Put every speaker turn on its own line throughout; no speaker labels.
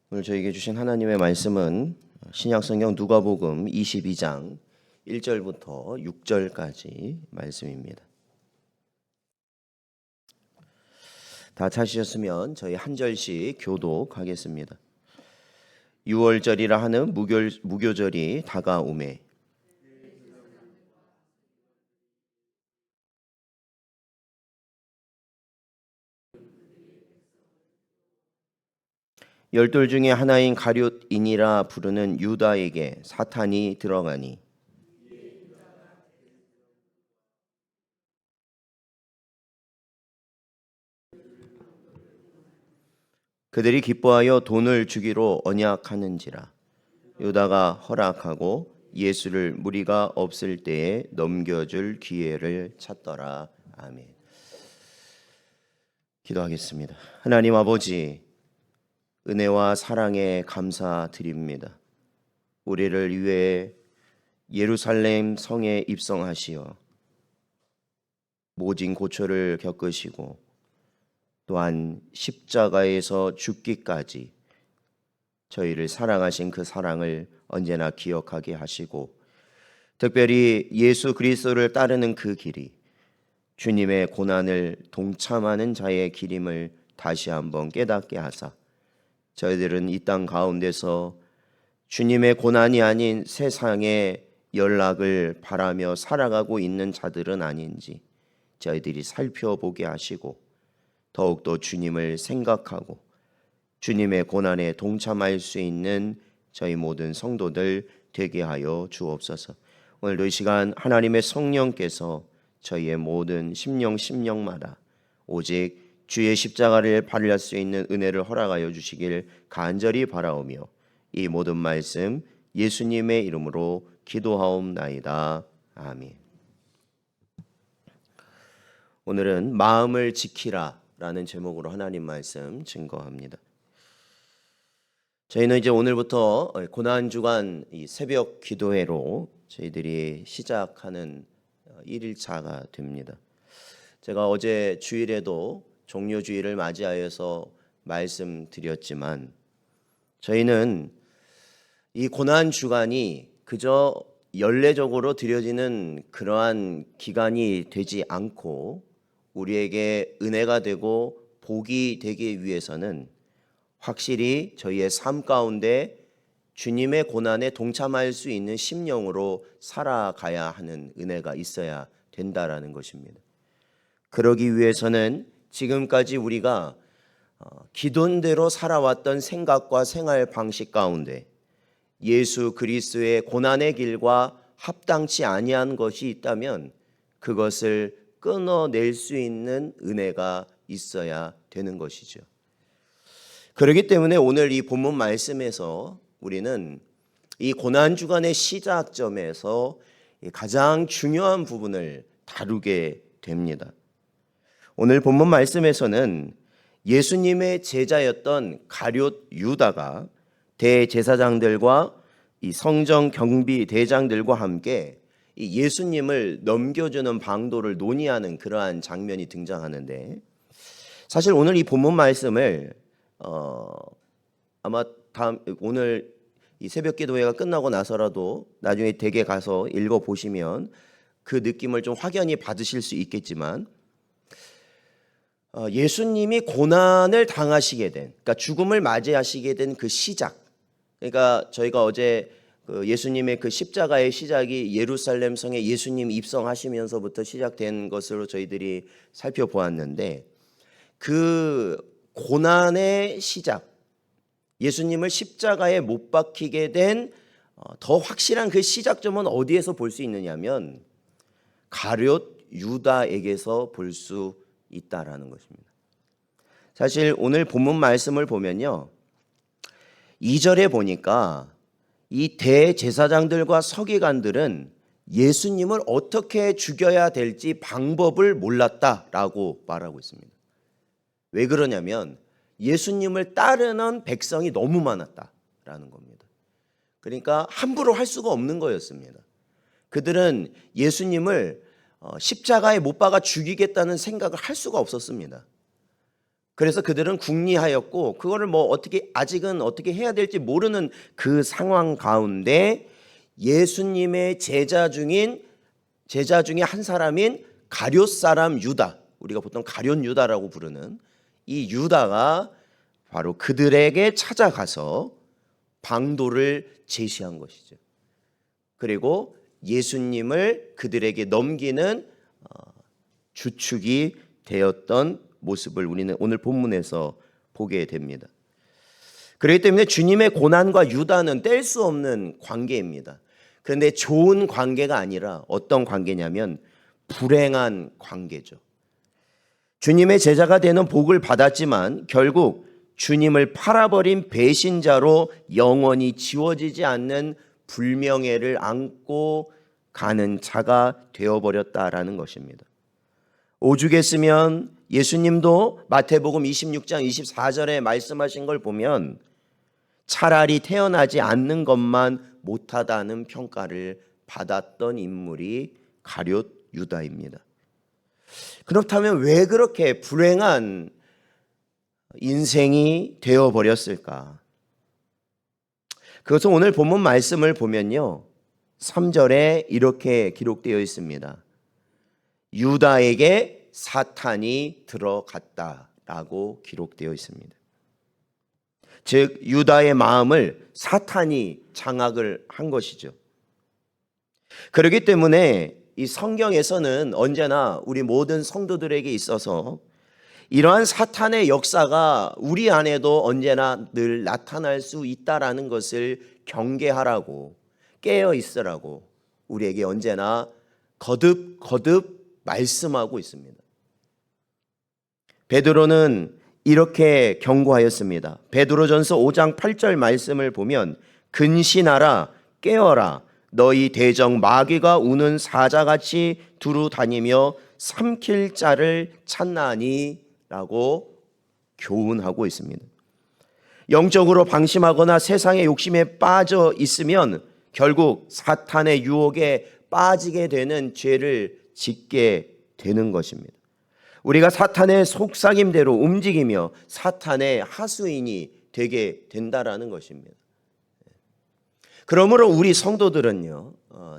오늘 저에게 주신 하나님의 말씀은 신약성경 누가복음 22장 1절부터 6절까지 말씀입니다. 다 찾으셨으면 저희 한 절씩 교독하겠습니다. 6월절이라 하는 무교절이 다가오매 열둘 중에 하나인 가룟인이라 부르는 유다에게 사탄이 들어가니 그들이 기뻐하여 돈을 주기로 언약하는지라. 유다가 허락하고 예수를 무리가 없을 때에 넘겨줄 기회를 찾더라. 아멘. 기도하겠습니다. 하나님 아버지, 은혜와 사랑에 감사드립니다. 우리를 위해 예루살렘 성에 입성하시어 모진 고초를 겪으시고 또한 십자가에서 죽기까지 저희를 사랑하신 그 사랑을 언제나 기억하게 하시고, 특별히 예수 그리스도를 따르는 그 길이 주님의 고난을 동참하는 자의 길임을 다시 한번 깨닫게 하사 저희들은 이 땅 가운데서 주님의 고난이 아닌 세상의 연락을 바라며 살아가고 있는 자들은 아닌지 저희들이 살펴보게 하시고, 더욱더 주님을 생각하고 주님의 고난에 동참할 수 있는 저희 모든 성도들 되게 하여 주옵소서. 오늘도 이 시간 하나님의 성령께서 저희의 모든 심령마다 오직 주의 십자가를 바라할 수 있는 은혜를 허락하여 주시길 간절히 바라오며, 이 모든 말씀 예수님의 이름으로 기도하옵나이다. 아멘. 오늘은 마음을 지키라 라는 제목으로 하나님 말씀 증거합니다. 저희는 이제 오늘부터 고난주간 이 새벽 기도회로 저희들이 시작하는 1일차가 됩니다. 제가 어제 주일에도 종료주일을 맞이하여서 말씀드렸지만, 저희는 이 고난주간이 그저 연례적으로 드려지는 그러한 기간이 되지 않고 우리에게 은혜가 되고 복이 되기 위해서는 확실히 저희의 삶 가운데 주님의 고난에 동참할 수 있는 심령으로 살아가야 하는 은혜가 있어야 된다라는 것입니다. 그러기 위해서는 지금까지 우리가 기존대로 살아왔던 생각과 생활 방식 가운데 예수 그리스도의 고난의 길과 합당치 아니한 것이 있다면 그것을 끊어낼 수 있는 은혜가 있어야 되는 것이죠. 그렇기 때문에 오늘 이 본문 말씀에서 우리는 이 고난주간의 시작점에서 가장 중요한 부분을 다루게 됩니다. 오늘 본문 말씀에서는 예수님의 제자였던 가룟 유다가 대제사장들과 이 성정 경비 대장들과 함께 이 예수님을 넘겨주는 방도를 논의하는 그러한 장면이 등장하는데, 사실 오늘 이 본문 말씀을 아마 오늘 이 새벽 기도회가 끝나고 나서라도 나중에 댁에 가서 읽어 보시면 그 느낌을 좀 확연히 받으실 수 있겠지만, 예수님이 고난을 당하시게 된, 그러니까 죽음을 맞이하시게 된 그 시작, 그러니까 저희가 어제 예수님의 그 십자가의 시작이 예루살렘 성에 예수님 입성하시면서부터 시작된 것으로 저희들이 살펴보았는데, 그 고난의 시작, 예수님을 십자가에 못 박히게 된 더 확실한 그 시작점은 어디에서 볼 수 있느냐면 가룟 유다에게서 볼 수 있다라는 것입니다. 사실 오늘 본문 말씀을 보면요, 2절에 보니까 이 대제사장들과 서기관들은 예수님을 어떻게 죽여야 될지 방법을 몰랐다라고 말하고 있습니다. 왜 그러냐면 예수님을 따르는 백성이 너무 많았다라는 겁니다. 그러니까 함부로 할 수가 없는 거였습니다. 그들은 예수님을 십자가에 못 박아 죽이겠다는 생각을 할 수가 없었습니다. 그래서 그들은 궁리하였고 그거를 뭐 어떻게 아직은 어떻게 해야 될지 모르는 그 상황 가운데 예수님의 제자 중에 한 사람인 가룟 사람 유다, 우리가 보통 가룟 유다라고 부르는 이 유다가 바로 그들에게 찾아가서 방도를 제시한 것이죠. 그리고 예수님을 그들에게 넘기는 주축이 되었던 모습을 우리는 오늘 본문에서 보게 됩니다. 그렇기 때문에 주님의 고난과 유다는 뗄 수 없는 관계입니다. 그런데 좋은 관계가 아니라 어떤 관계냐면 불행한 관계죠. 주님의 제자가 되는 복을 받았지만 결국 주님을 팔아버린 배신자로 영원히 지워지지 않는 불명예를 안고 가는 자가 되어버렸다라는 것입니다. 오죽했으면 예수님도 마태복음 26장 24절에 말씀하신 걸 보면 차라리 태어나지 않는 것만 못하다는 평가를 받았던 인물이 가룟 유다입니다. 그렇다면 왜 그렇게 불행한 인생이 되어버렸을까? 그것은 오늘 본문 말씀을 보면요, 3절에 이렇게 기록되어 있습니다. 유다에게 사탄이 들어갔다라고 기록되어 있습니다. 즉 유다의 마음을 사탄이 장악을 한 것이죠. 그렇기 때문에 이 성경에서는 언제나 우리 모든 성도들에게 있어서 이러한 사탄의 역사가 우리 안에도 언제나 늘 나타날 수 있다라는 것을 경계하라고, 깨어 있으라고 우리에게 언제나 거듭 말씀하고 있습니다. 베드로는 이렇게 경고하였습니다. 베드로전서 5장 8절 말씀을 보면 근신하라, 깨어라, 너희 대적 마귀가 우는 사자같이 두루 다니며 삼킬 자를 찾나니 라고 교훈하고 있습니다. 영적으로 방심하거나 세상의 욕심에 빠져 있으면 결국 사탄의 유혹에 빠지게 되는 죄를 짓게 되는 것입니다. 우리가 사탄의 속삭임대로 움직이며 사탄의 하수인이 되게 된다라는 것입니다. 그러므로 우리 성도들은요,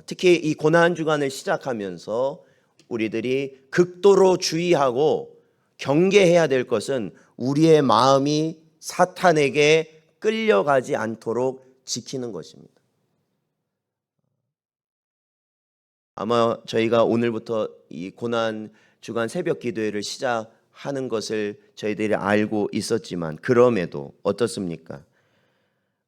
특히 이 고난 주간을 시작하면서 우리들이 극도로 주의하고 경계해야 될 것은 우리의 마음이 사탄에게 끌려가지 않도록 지키는 것입니다. 아마 저희가 오늘부터 이 고난 주간 새벽 기도회를 시작하는 것을 저희들이 알고 있었지만 그럼에도 어떻습니까?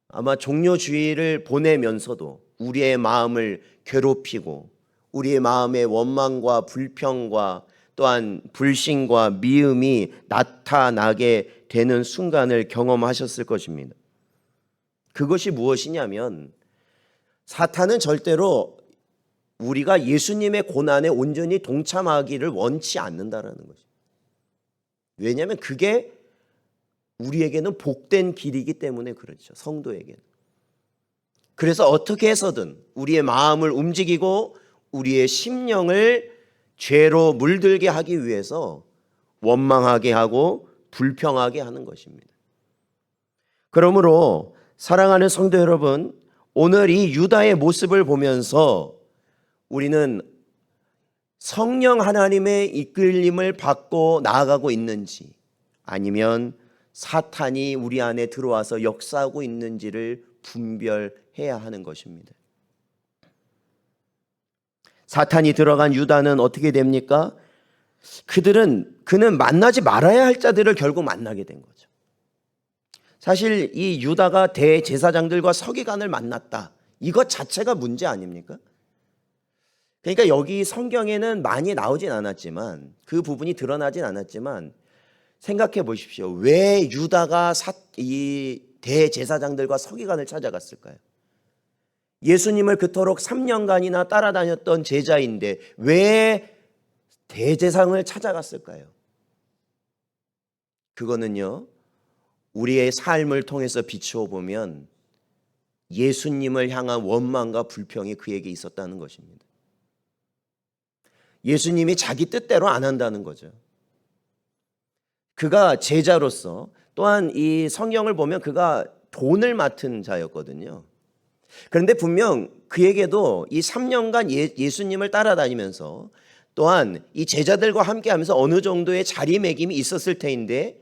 아마 종료주의를 보내면서도 우리의 마음을 괴롭히고 우리의 마음의 원망과 불평과 또한 불신과 미움이 나타나게 되는 순간을 경험하셨을 것입니다. 그것이 무엇이냐면 사탄은 절대로 우리가 예수님의 고난에 온전히 동참하기를 원치 않는다라는 것입니다. 왜냐하면 그게 우리에게는 복된 길이기 때문에 그렇죠. 성도에게는. 그래서 어떻게 해서든 우리의 마음을 움직이고 우리의 심령을 죄로 물들게 하기 위해서 원망하게 하고 불평하게 하는 것입니다. 그러므로 사랑하는 성도 여러분, 오늘 이 유다의 모습을 보면서 우리는 성령 하나님의 이끌림을 받고 나아가고 있는지 아니면 사탄이 우리 안에 들어와서 역사하고 있는지를 분별해야 하는 것입니다. 사탄이 들어간 유다는 어떻게 됩니까? 그는 만나지 말아야 할 자들을 결국 만나게 된 거죠. 사실 이 유다가 대제사장들과 서기관을 만났다. 이것 자체가 문제 아닙니까? 그러니까 여기 성경에는 많이 나오진 않았지만 그 부분이 드러나진 않았지만 생각해 보십시오. 왜 유다가 이 대제사장들과 서기관을 찾아갔을까요? 예수님을 그토록 3년간이나 따라다녔던 제자인데 왜 대제사장을 찾아갔을까요? 그거는요, 우리의 삶을 통해서 비추어 보면 예수님을 향한 원망과 불평이 그에게 있었다는 것입니다. 예수님이 자기 뜻대로 안 한다는 거죠. 그가 제자로서 또한 이 성경을 보면 그가 돈을 맡은 자였거든요. 그런데 분명 그에게도 이 3년간 예수님을 따라다니면서 또한 이 제자들과 함께 하면서 어느 정도의 자리매김이 있었을 텐데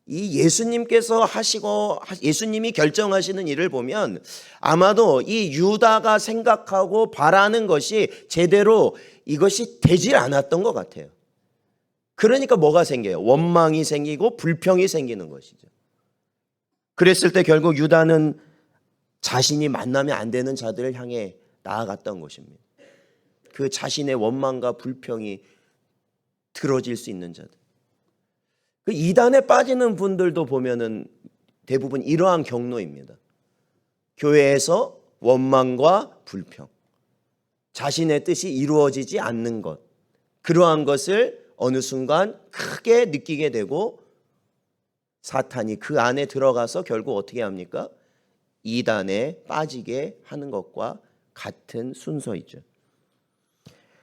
이 예수님께서 하시고 예수님이 결정하시는 일을 보면 아마도 이 유다가 생각하고 바라는 것이 제대로 이것이 되질 않았던 것 같아요. 그러니까 뭐가 생겨요? 원망이 생기고 불평이 생기는 것이죠. 그랬을 때 결국 유다는 자신이 만나면 안 되는 자들을 향해 나아갔던 것입니다. 그 자신의 원망과 불평이 들어질 수 있는 자들. 그 이단에 빠지는 분들도 보면은 대부분 이러한 경로입니다. 교회에서 원망과 불평, 자신의 뜻이 이루어지지 않는 것, 그러한 것을 어느 순간 크게 느끼게 되고 사탄이 그 안에 들어가서 결국 어떻게 합니까? 이단에 빠지게 하는 것과 같은 순서이죠.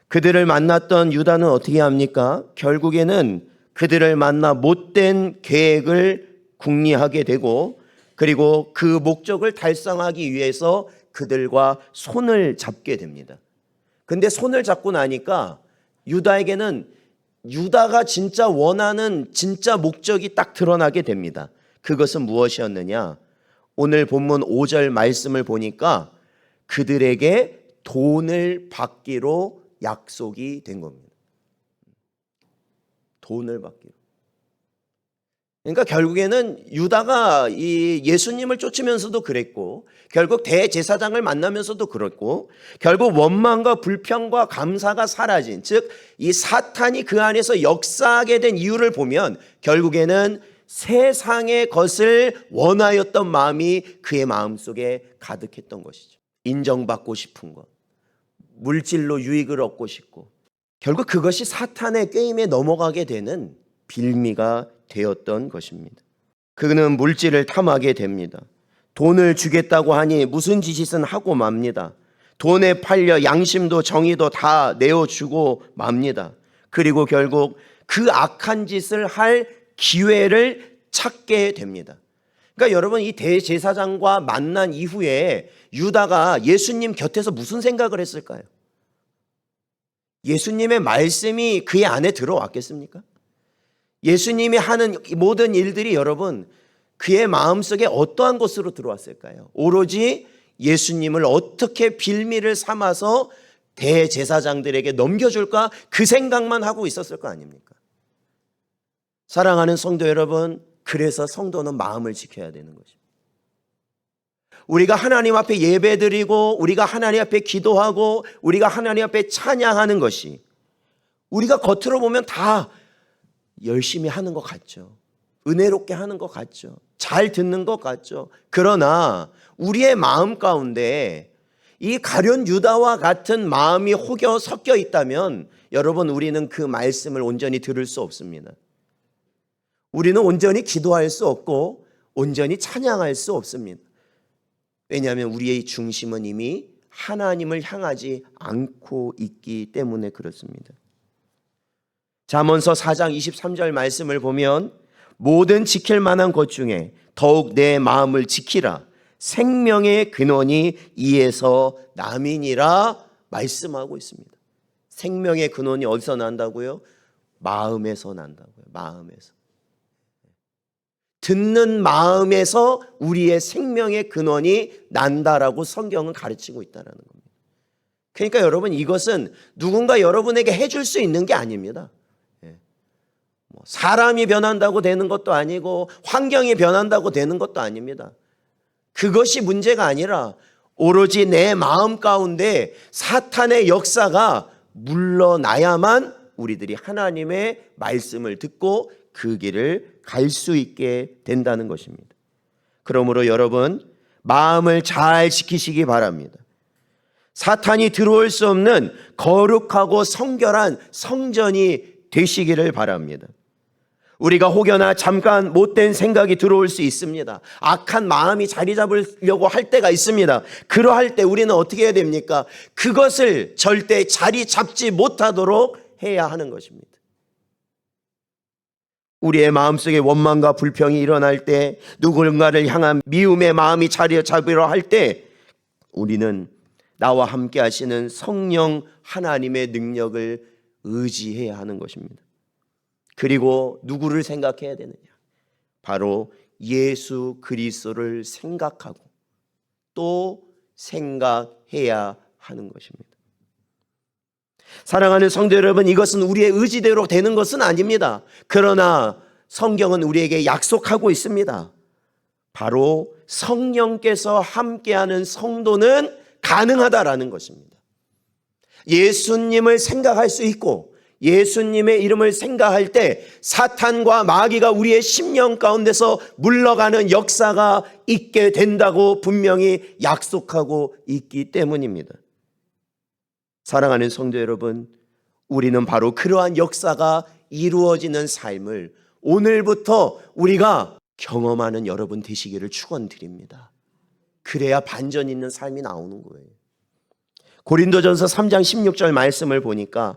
그들을 만났던 유다는 어떻게 합니까? 결국에는 그들을 만나 못된 계획을 궁리하게 되고 그리고 그 목적을 달성하기 위해서 그들과 손을 잡게 됩니다. 근데 손을 잡고 나니까 유다에게는 유다가 진짜 원하는 진짜 목적이 딱 드러나게 됩니다. 그것은 무엇이었느냐? 오늘 본문 5절 말씀을 보니까 그들에게 돈을 받기로 약속이 된 겁니다. 돈을 받기로. 그러니까 결국에는 유다가 이 예수님을 쫓으면서도 그랬고 결국 대제사장을 만나면서도 그랬고 결국 원망과 불평과 감사가 사라진 즉 이 사탄이 그 안에서 역사하게 된 이유를 보면 결국에는 세상의 것을 원하였던 마음이 그의 마음속에 가득했던 것이죠. 인정받고 싶은 것, 물질로 유익을 얻고 싶고 결국 그것이 사탄의 게임에 넘어가게 되는 빌미가 되었던 것입니다. 그는 물질을 탐하게 됩니다. 돈을 주겠다고 하니 무슨 짓이든 하고 맙니다. 돈에 팔려 양심도 정의도 다 내어주고 맙니다. 그리고 결국 그 악한 짓을 할 기회를 찾게 됩니다. 그러니까 여러분 이 대제사장과 만난 이후에 유다가 예수님 곁에서 무슨 생각을 했을까요? 예수님의 말씀이 그의 안에 들어왔겠습니까? 예수님이 하는 모든 일들이 여러분 그의 마음속에 어떠한 것으로 들어왔을까요? 오로지 예수님을 어떻게 빌미를 삼아서 대제사장들에게 넘겨줄까 그 생각만 하고 있었을 거 아닙니까? 사랑하는 성도 여러분, 그래서 성도는 마음을 지켜야 되는 것입니다. 우리가 하나님 앞에 예배드리고 우리가 하나님 앞에 기도하고 우리가 하나님 앞에 찬양하는 것이 우리가 겉으로 보면 다 열심히 하는 것 같죠. 은혜롭게 하는 것 같죠. 잘 듣는 것 같죠. 그러나 우리의 마음 가운데 이 가룟 유다와 같은 마음이 혹여 섞여 있다면 여러분 우리는 그 말씀을 온전히 들을 수 없습니다. 우리는 온전히 기도할 수 없고 온전히 찬양할 수 없습니다. 왜냐하면 우리의 중심은 이미 하나님을 향하지 않고 있기 때문에 그렇습니다. 잠언서 4장 23절 말씀을 보면 모든 지킬 만한 것 중에 더욱 내 마음을 지키라. 생명의 근원이 이에서 남이니라 말씀하고 있습니다. 생명의 근원이 어디서 난다고요? 마음에서 난다고요. 마음에서. 듣는 마음에서 우리의 생명의 근원이 난다라고 성경은 가르치고 있다는 겁니다. 그러니까 여러분 이것은 누군가 여러분에게 해줄 수 있는 게 아닙니다. 사람이 변한다고 되는 것도 아니고 환경이 변한다고 되는 것도 아닙니다. 그것이 문제가 아니라 오로지 내 마음 가운데 사탄의 역사가 물러나야만 우리들이 하나님의 말씀을 듣고 그 길을 갈 수 있게 된다는 것입니다. 그러므로 여러분 마음을 잘 지키시기 바랍니다. 사탄이 들어올 수 없는 거룩하고 성결한 성전이 되시기를 바랍니다. 우리가 혹여나 잠깐 못된 생각이 들어올 수 있습니다. 악한 마음이 자리 잡으려고 할 때가 있습니다. 그러할 때 우리는 어떻게 해야 됩니까? 그것을 절대 자리 잡지 못하도록 해야 하는 것입니다. 우리의 마음속에 원망과 불평이 일어날 때, 누군가를 향한 미움의 마음이 자리 잡으려 할 때, 우리는 나와 함께 하시는 성령 하나님의 능력을 의지해야 하는 것입니다. 그리고 누구를 생각해야 되느냐? 바로 예수 그리스도를 생각하고 또 생각해야 하는 것입니다. 사랑하는 성도 여러분, 이것은 우리의 의지대로 되는 것은 아닙니다. 그러나 성경은 우리에게 약속하고 있습니다. 바로 성령께서 함께하는 성도는 가능하다라는 것입니다. 예수님을 생각할 수 있고 예수님의 이름을 생각할 때 사탄과 마귀가 우리의 심령 가운데서 물러가는 역사가 있게 된다고 분명히 약속하고 있기 때문입니다. 사랑하는 성도 여러분, 우리는 바로 그러한 역사가 이루어지는 삶을 오늘부터 우리가 경험하는 여러분 되시기를 축원드립니다. 그래야 반전 있는 삶이 나오는 거예요. 고린도전서 3장 16절 말씀을 보니까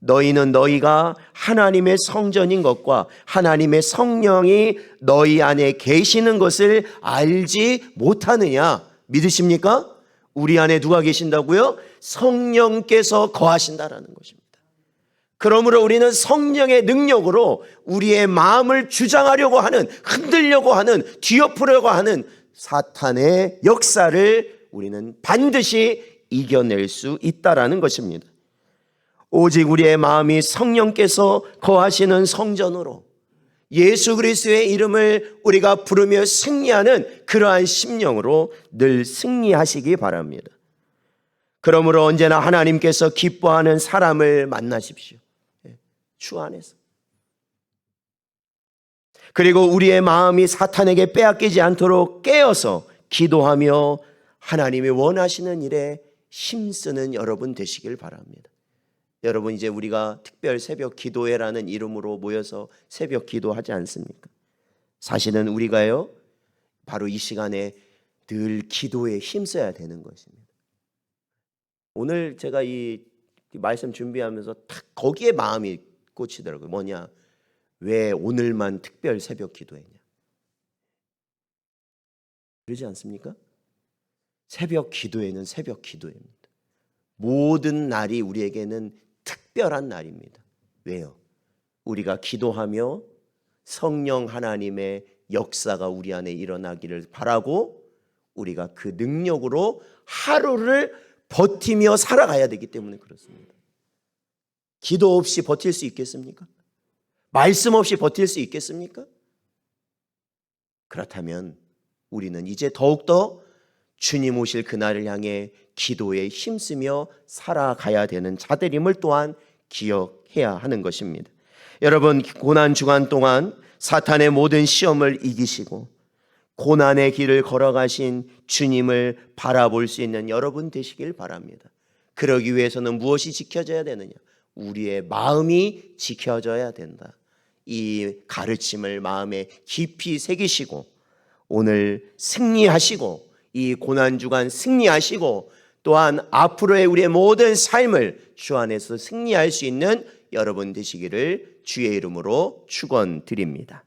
너희는 너희가 하나님의 성전인 것과 하나님의 성령이 너희 안에 계시는 것을 알지 못하느냐? 믿으십니까? 우리 안에 누가 계신다고요? 성령께서 거하신다라는 것입니다. 그러므로 우리는 성령의 능력으로 우리의 마음을 주장하려고 하는, 흔들려고 하는, 뒤엎으려고 하는 사탄의 역사를 우리는 반드시 이겨낼 수 있다라는 것입니다. 오직 우리의 마음이 성령께서 거하시는 성전으로 예수 그리스도의 이름을 우리가 부르며 승리하는 그러한 심령으로 늘 승리하시기 바랍니다. 그러므로 언제나 하나님께서 기뻐하는 사람을 만나십시오. 주 안에서. 그리고 우리의 마음이 사탄에게 빼앗기지 않도록 깨어서 기도하며 하나님이 원하시는 일에 힘쓰는 여러분 되시길 바랍니다. 여러분, 이제 우리가 특별 새벽 기도회라는 이름으로 모여서 새벽 기도하지 않습니까? 사실은 우리가요, 바로 이 시간에 늘 기도에 힘써야 되는 것입니다. 오늘 제가 이 말씀 준비하면서 딱 거기에 마음이 꽂히더라고요. 뭐냐? 왜 오늘만 특별 새벽 기도했냐? 그러지 않습니까? 새벽 기도회는 새벽 기도회입니다. 모든 날이 우리에게는 특별한 날입니다. 왜요? 우리가 기도하며 성령 하나님의 역사가 우리 안에 일어나기를 바라고 우리가 그 능력으로 하루를 버티며 살아가야 되기 때문에 그렇습니다. 기도 없이 버틸 수 있겠습니까? 말씀 없이 버틸 수 있겠습니까? 그렇다면 우리는 이제 더욱더 주님 오실 그날을 향해 기도에 힘쓰며 살아가야 되는 자들임을 또한 기억해야 하는 것입니다. 여러분, 고난 주간 동안 사탄의 모든 시험을 이기시고 고난의 길을 걸어가신 주님을 바라볼 수 있는 여러분 되시길 바랍니다. 그러기 위해서는 무엇이 지켜져야 되느냐? 우리의 마음이 지켜져야 된다. 이 가르침을 마음에 깊이 새기시고 오늘 승리하시고 이 고난주간 승리하시고 또한 앞으로의 우리의 모든 삶을 주 안에서 승리할 수 있는 여러분 되시기를 주의 이름으로 축원드립니다.